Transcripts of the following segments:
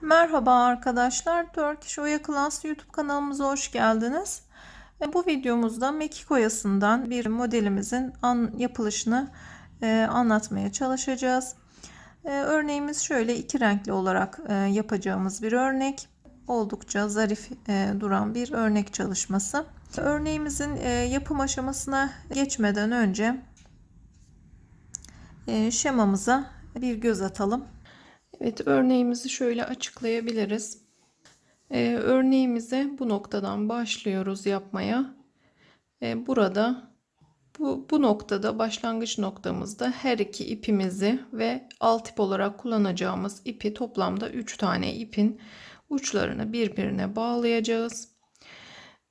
Merhaba arkadaşlar, Turkish Oya Class YouTube kanalımıza hoş geldiniz. Bu videomuzda mekik oyasından bir modelimizin yapılışını anlatmaya çalışacağız. Örneğimiz şöyle iki renkli olarak yapacağımız bir örnek. Oldukça zarif duran bir örnek çalışması. Örneğimizin yapım aşamasına geçmeden önce şemamıza bir göz atalım. Evet, örneğimizi şöyle açıklayabiliriz. Örneğimize bu noktadan başlıyoruz yapmaya. Burada bu noktada başlangıç noktamızda her iki ipimizi ve alt ip olarak kullanacağımız ipi toplamda 3 tane ipin uçlarını birbirine bağlayacağız.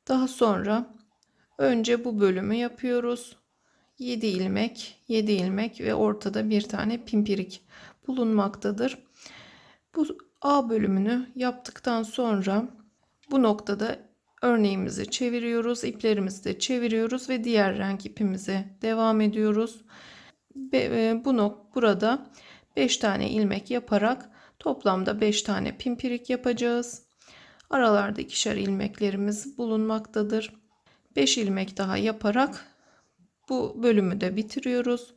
Daha sonra önce bu bölümü yapıyoruz. 7 ilmek, 7 ilmek ve ortada bir tane pimpirik bulunmaktadır. Bu A bölümünü yaptıktan sonra bu noktada örneğimizi çeviriyoruz, iplerimizi de çeviriyoruz ve diğer renk ipimize devam ediyoruz. Burada 5 tane ilmek yaparak toplamda 5 tane pimpirik yapacağız. Aralarda ikişer ilmeklerimiz bulunmaktadır. 5 ilmek daha yaparak bu bölümü de bitiriyoruz.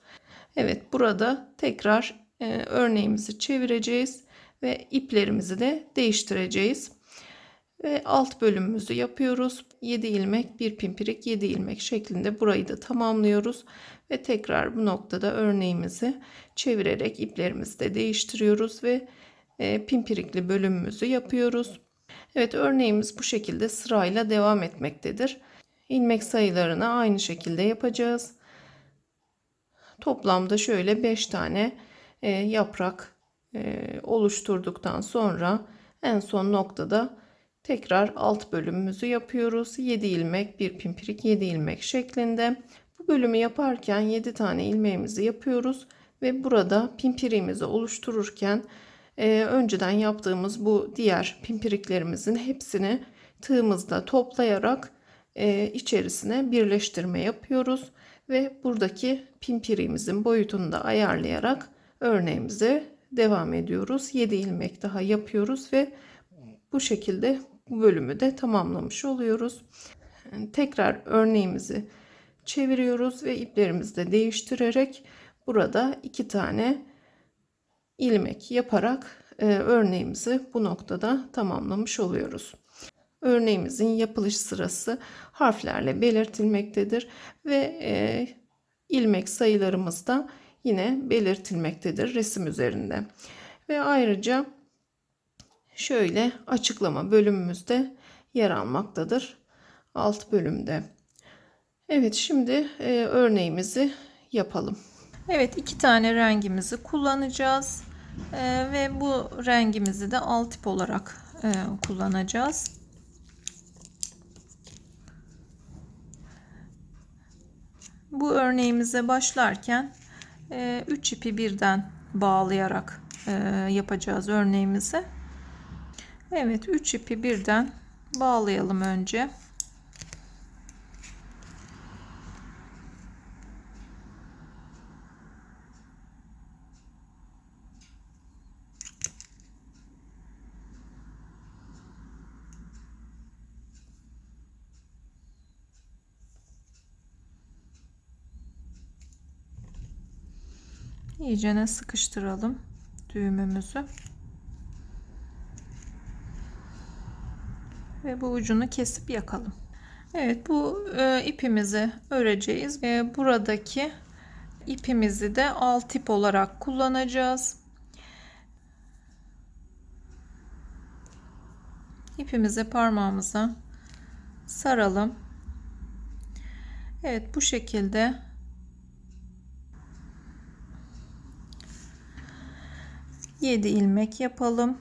Evet, burada tekrar örneğimizi çevireceğiz ve iplerimizi de değiştireceğiz. Ve alt bölümümüzü yapıyoruz. 7 ilmek, 1 pimpirik, 7 ilmek şeklinde burayı da tamamlıyoruz. Ve tekrar bu noktada örneğimizi çevirerek iplerimizi de değiştiriyoruz ve pimpirikli bölümümüzü yapıyoruz. Evet, örneğimiz bu şekilde sırayla devam etmektedir. İlmek sayılarını aynı şekilde yapacağız. Toplamda şöyle 5 tane yaprak oluşturduktan sonra en son noktada tekrar alt bölümümüzü yapıyoruz. 7 ilmek, 1 pimpirik, 7 ilmek şeklinde. Bu bölümü yaparken 7 tane ilmeğimizi yapıyoruz ve burada pimpiriğimizi oluştururken önceden yaptığımız bu diğer pimpiriklerimizin hepsini tığımızda toplayarak içerisine birleştirme yapıyoruz ve buradaki pimpiriğimizin boyutunu da ayarlayarak örneğimize devam ediyoruz. 7 ilmek daha yapıyoruz ve bu şekilde bu bölümü de tamamlamış oluyoruz. Tekrar örneğimizi çeviriyoruz ve iplerimizi de değiştirerek burada 2 tane ilmek yaparak örneğimizi bu noktada tamamlamış oluyoruz. Örneğimizin yapılış sırası harflerle belirtilmektedir ve ilmek sayılarımız da yine belirtilmektedir resim üzerinde. Ve ayrıca şöyle açıklama bölümümüzde yer almaktadır alt bölümde. Evet, şimdi örneğimizi yapalım. Evet, iki tane rengimizi kullanacağız ve bu rengimizi de alt ip olarak kullanacağız. Bu örneğimize başlarken 3 ipi birden bağlayarak yapacağız örneğimizi. Evet, 3 ipi birden bağlayalım önce. İyicene sıkıştıralım düğümümüzü. Ve bu ucunu kesip yakalım. Evet, bu ipimizi öreceğiz. Buradaki ipimizi de alt ip olarak kullanacağız. İpimizi parmağımıza saralım. Evet, bu şekilde 7 ilmek yapalım.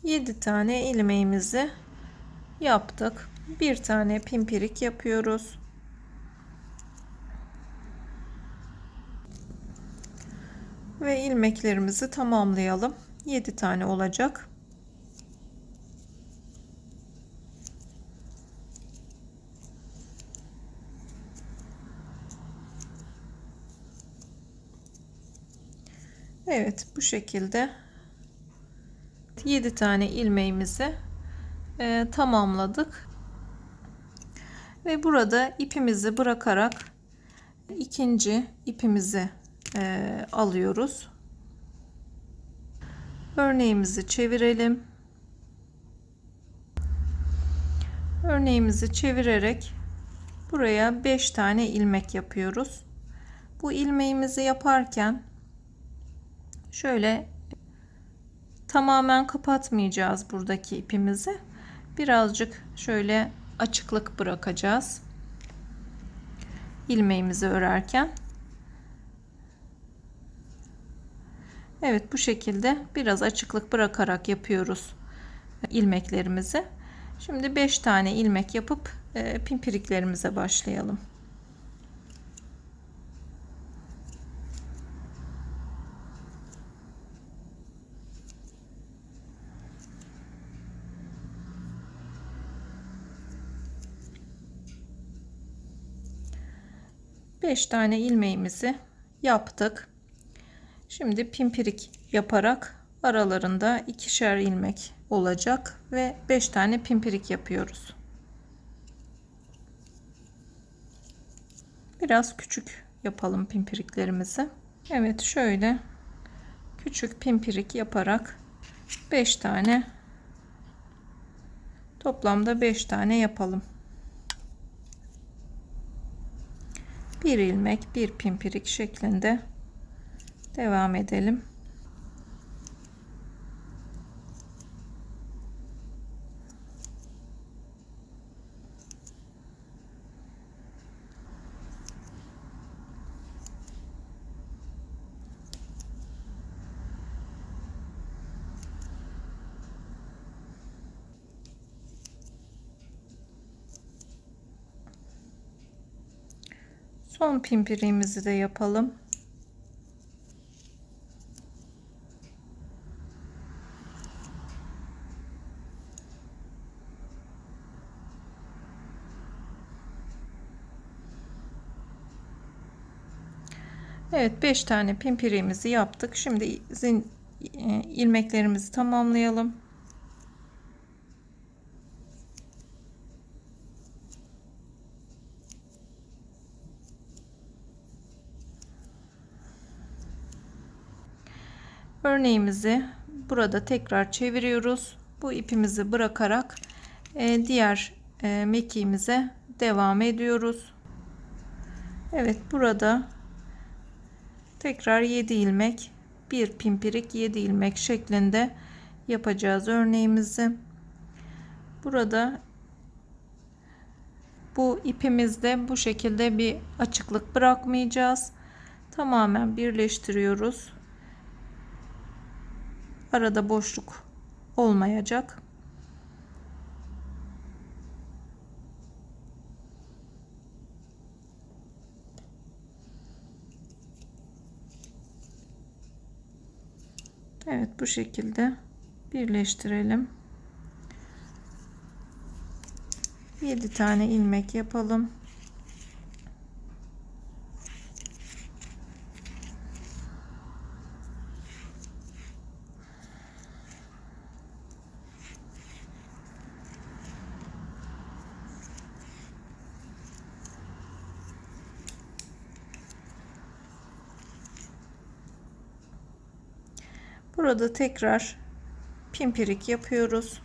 Yedi tane ilmeğimizi yaptık. Bir tane pimpirik yapıyoruz. Ve ilmeklerimizi tamamlayalım. 7 tane olacak. Evet, bu şekilde 7 tane ilmeğimizi tamamladık ve burada ipimizi bırakarak ikinci ipimizi alıyoruz. Örneğimizi çevirelim. Örneğimizi çevirerek buraya 5 tane ilmek yapıyoruz. Bu ilmeğimizi yaparken şöyle tamamen kapatmayacağız buradaki ipimizi. Birazcık şöyle açıklık bırakacağız. İlmeğimizi örerken. Evet, bu şekilde biraz açıklık bırakarak yapıyoruz ilmeklerimizi. Şimdi 5 tane ilmek yapıp pimpiriklerimize başlayalım. Beş tane ilmeğimizi yaptık. Şimdi pimpirik yaparak aralarında ikişer ilmek olacak ve 5 tane pimpirik yapıyoruz. Biraz küçük yapalım pimpiriklerimizi. Evet, şöyle küçük pimpirik yaparak 5 tane, toplamda 5 tane yapalım. Bir ilmek, bir pimpirik şeklinde devam edelim. Son pimpiriğimizi de yapalım. Evet, 5 tane pimpiriğimizi yaptık. Şimdi ilmeklerimizi tamamlayalım. Örneğimizi burada tekrar çeviriyoruz. Bu ipimizi bırakarak diğer mekiğimize devam ediyoruz. Evet, burada tekrar 7 ilmek, bir pimpirik, 7 ilmek şeklinde yapacağız örneğimizi. Burada bu ipimizde bu şekilde bir açıklık bırakmayacağız. Tamamen birleştiriyoruz. Arada boşluk olmayacak. Evet, bu şekilde birleştirelim. 7 tane ilmek yapalım. Burada tekrar pimpirik yapıyoruz.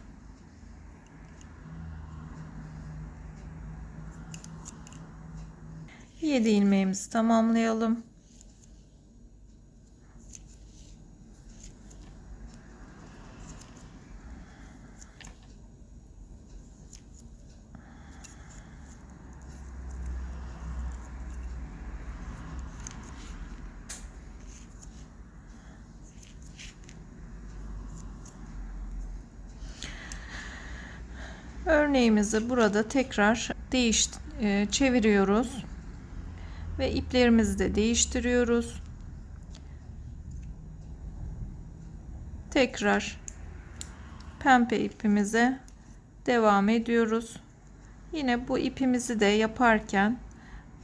Yedi ilmeğimizi tamamlayalım. Örneğimizi burada tekrar çeviriyoruz ve iplerimizi de değiştiriyoruz. Tekrar pembe ipimize devam ediyoruz. Yine bu ipimizi de yaparken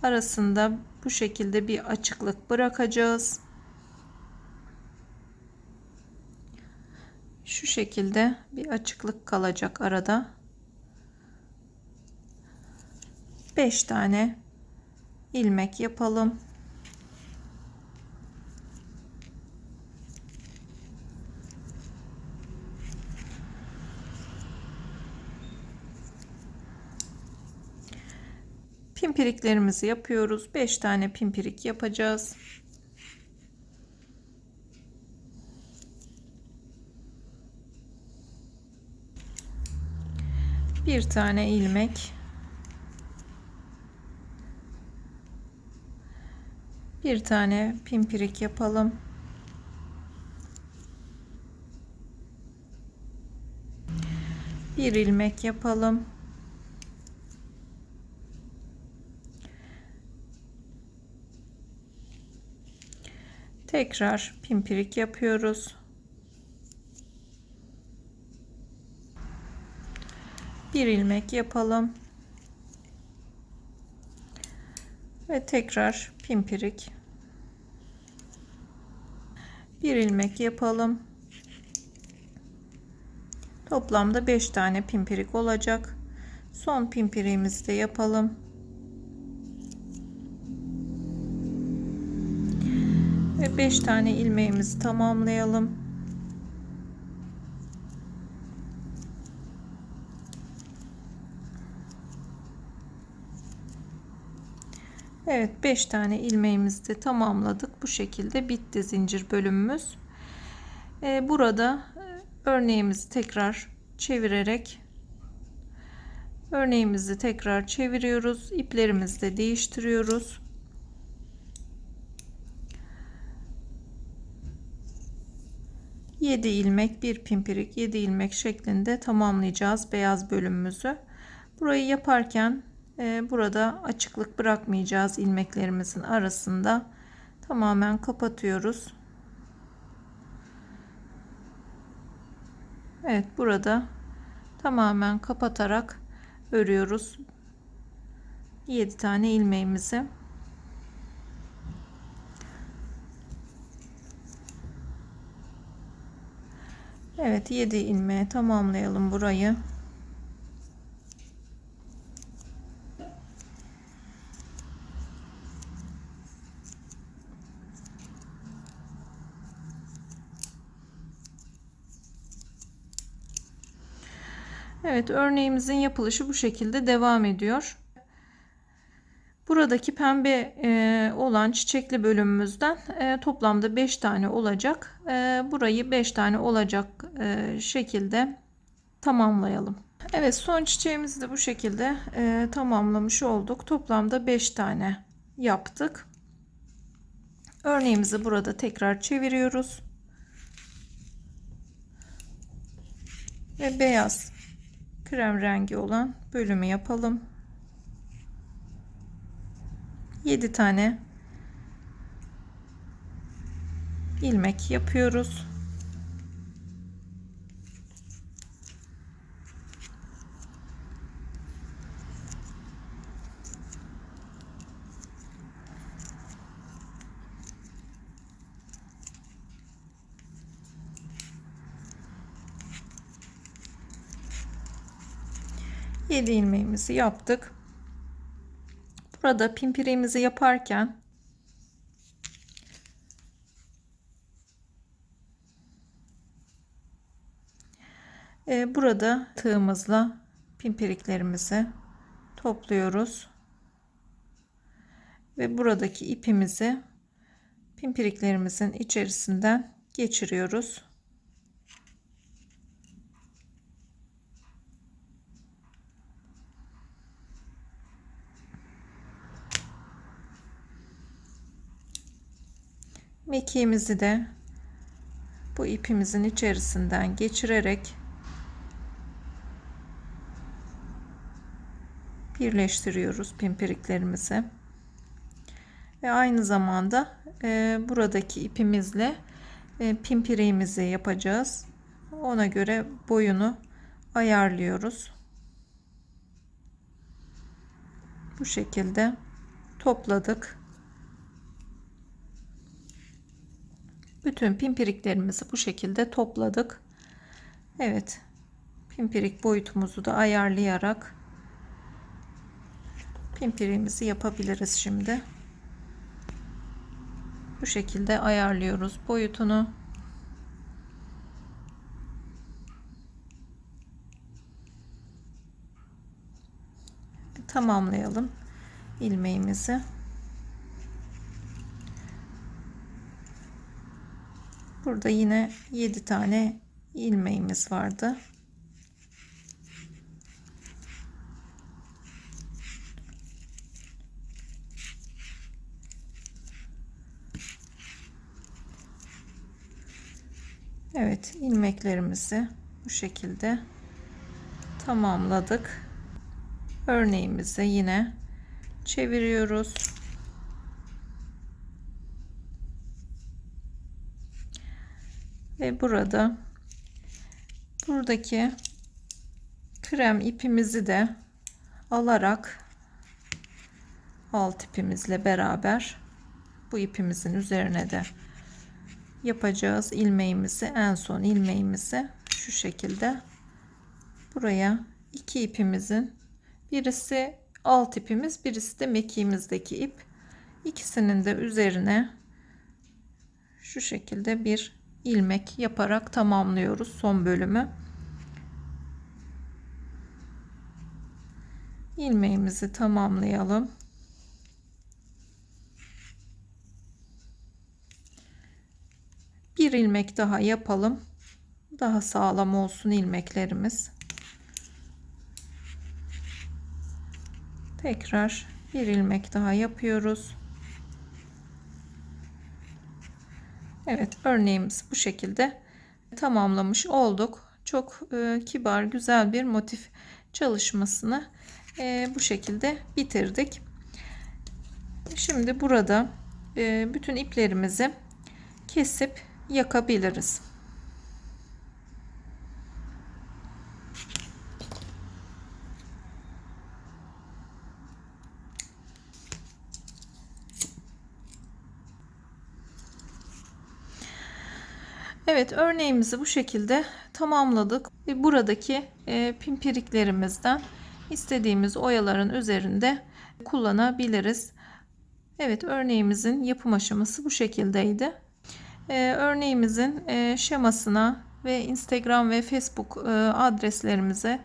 arasında bu şekilde bir açıklık bırakacağız. Şu şekilde bir açıklık kalacak arada. 5 tane ilmek yapalım. Pimpiriklerimizi yapıyoruz. 5 tane pimpirik yapacağız. Bir tane ilmek, bir tane pimpirik yapalım. Bir ilmek yapalım. Tekrar pimpirik yapıyoruz. Bir ilmek yapalım. Ve tekrar pimpirik. Bir ilmek yapalım. Toplamda 5 tane pimpirik olacak. Son pimpiriğimizi de yapalım. Ve 5 tane ilmeğimizi tamamlayalım. Evet, 5 tane ilmeğimizi de tamamladık. Bu şekilde bitti zincir bölümümüz. Burada örneğimizi tekrar çevirerek örneğimizi tekrar çeviriyoruz. İplerimizi de değiştiriyoruz. Yedi ilmek, bir pimpirik, 7 ilmek şeklinde tamamlayacağız beyaz bölümümüzü. Burayı yaparken burada açıklık bırakmayacağız, ilmeklerimizin arasında tamamen kapatıyoruz. Evet, burada tamamen kapatarak örüyoruz 7 tane ilmeğimizi. Evet, 7 ilmeğe tamamlayalım burayı. Evet, örneğimizin yapılışı bu şekilde devam ediyor. Buradaki pembe olan çiçekli bölümümüzden toplamda 5 tane olacak. Burayı 5 tane olacak şekilde tamamlayalım. Evet, son çiçeğimizi de bu şekilde tamamlamış olduk. Toplamda 5 tane yaptık. Örneğimizi burada tekrar çeviriyoruz. Ve beyaz krem rengi olan bölümü yapalım. 7 tane ilmek yapıyoruz. Yedi ilmeğimizi yaptık. Burada pimpiriğimizi yaparken burada tığımızla pimpiriklerimizi topluyoruz ve buradaki ipimizi pimpiriklerimizin içerisinden geçiriyoruz. Mekiğimizi de bu ipimizin içerisinden geçirerek birleştiriyoruz pimpiriklerimizi ve aynı zamanda buradaki ipimizle pimpiriğimizi yapacağız. Ona göre boyunu ayarlıyoruz. Bu şekilde topladık. Bütün pimpiriklerimizi bu şekilde topladık. Evet, pimpirik boyutumuzu da ayarlayarak pimpiriğimizi yapabiliriz şimdi. Bu şekilde ayarlıyoruz boyutunu. Tamamlayalım ilmeğimizi. Burada yine 7 tane ilmeğimiz vardı. Evet, ilmeklerimizi bu şekilde tamamladık. Örneğimizi yine çeviriyoruz. Ve buradaki krem ipimizi de alarak alt ipimizle beraber bu ipimizin üzerine de yapacağız ilmeğimizi. En son ilmeğimizi şu şekilde buraya iki ipimizin, birisi alt ipimiz, birisi de mekiğimizdeki ip, ikisinin de üzerine şu şekilde bir ilmek yaparak tamamlıyoruz son bölümü. İlmeğimizi tamamlayalım. Bir ilmek daha yapalım. Daha sağlam olsun ilmeklerimiz. Tekrar bir ilmek daha yapıyoruz. Evet, örneğimizi bu şekilde tamamlamış olduk. Çok kibar, güzel bir motif çalışmasını bu şekilde bitirdik. Şimdi burada bütün iplerimizi kesip yakabiliriz. Evet, örneğimizi bu şekilde tamamladık. Buradaki pimpiriklerimizden istediğimiz oyaların üzerinde kullanabiliriz. Evet, örneğimizin yapım aşaması bu şekildeydi. Örneğimizin şemasına ve Instagram ve Facebook adreslerimize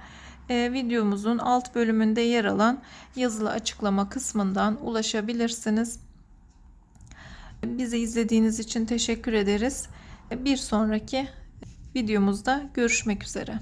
videomuzun alt bölümünde yer alan yazılı açıklama kısmından ulaşabilirsiniz. Bizi izlediğiniz için teşekkür ederiz. Bir sonraki videomuzda görüşmek üzere.